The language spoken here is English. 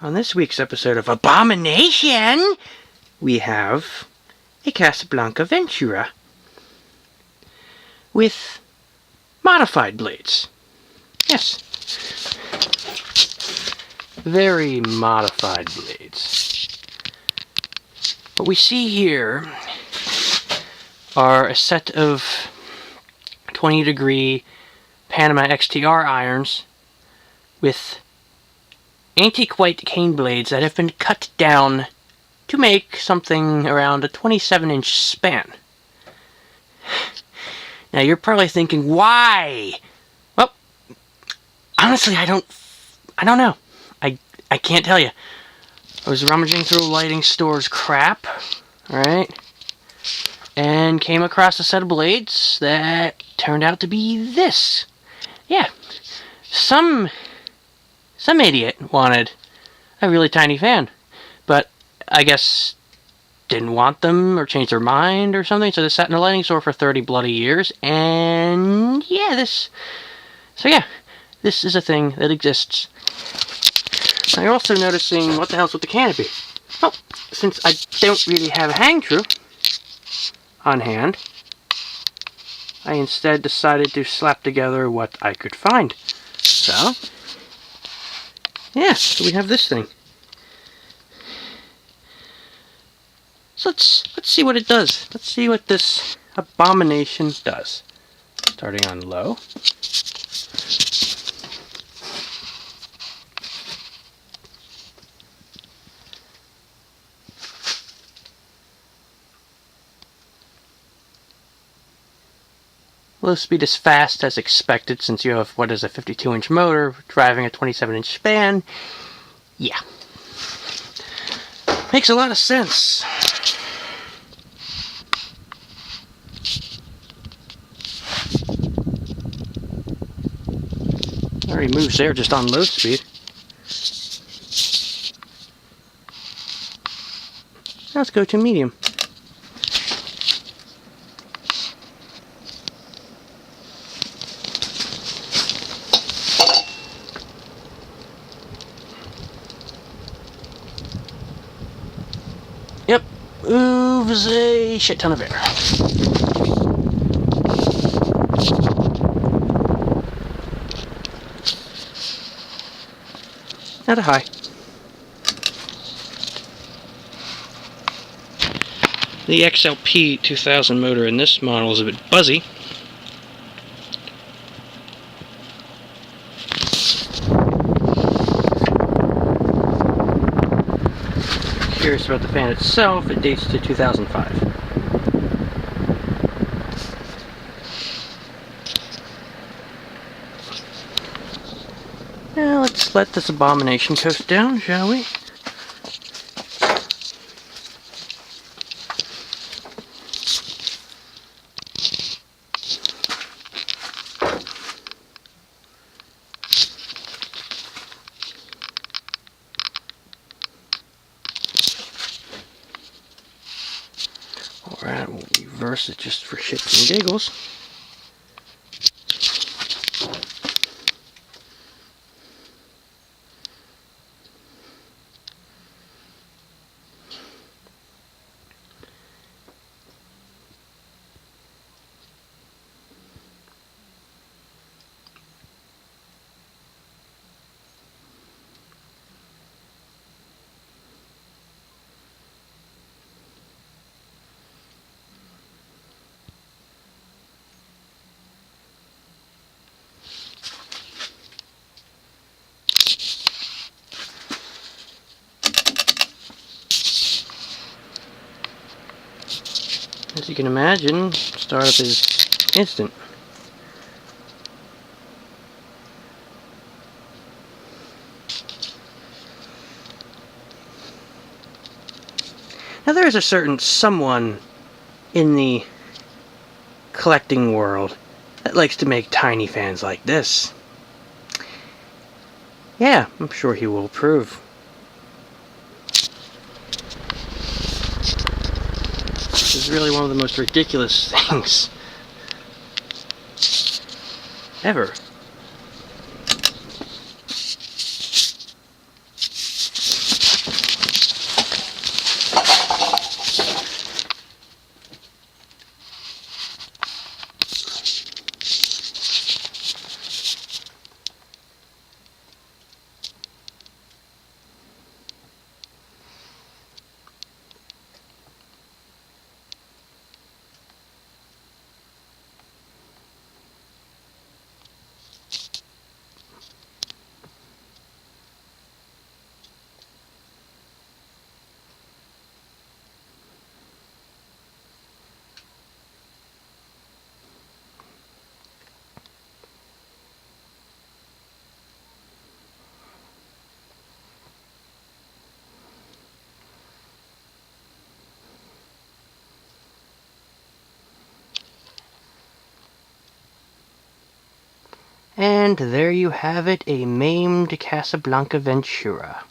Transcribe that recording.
On this week's episode of Abomination, we have a Casablanca Ventura with modified blades. Yes. Very modified blades. What we see here are a set of 20-degree Panama XTR irons with antique white cane blades that have been cut down to make something around a 27-inch span. Now you're probably thinking, why? Well, honestly, I don't know. I can't tell you. I was rummaging through lighting store's crap, alright, and came across a set of blades that turned out to be this. Yeah, some idiot wanted a really tiny fan, but I guess didn't want them or changed their mind or something, so they sat in a lighting store for 30 bloody years, and yeah, this is a thing that exists. Now you're also noticing, what the hell's with the canopy? Well, since I don't really have a hang true on hand, I instead decided to slap together what I could find. So, yeah, so we have this thing. So let's see what it does. Let's see what this abomination does. Starting on low. Low speed is fast as expected since you have what is a 52-inch motor driving a 27-inch span. Yeah. Makes a lot of sense. Already moves there just on low speed. Now let's go to medium. Yep, moves a shit ton of air. Now to high. The XLP 2000 motor in this model is a bit buzzy. Curious about the fan itself, it dates to 2005. Now let's let this abomination coast down, shall we? Alright, we'll reverse it just for shits and giggles. As you can imagine, startup is instant. Now there is a certain someone in the collecting world that likes to make tiny fans like this. Yeah, I'm sure he will approve. This is really one of the most ridiculous things ever. And there you have it, a maimed Casablanca Ventura.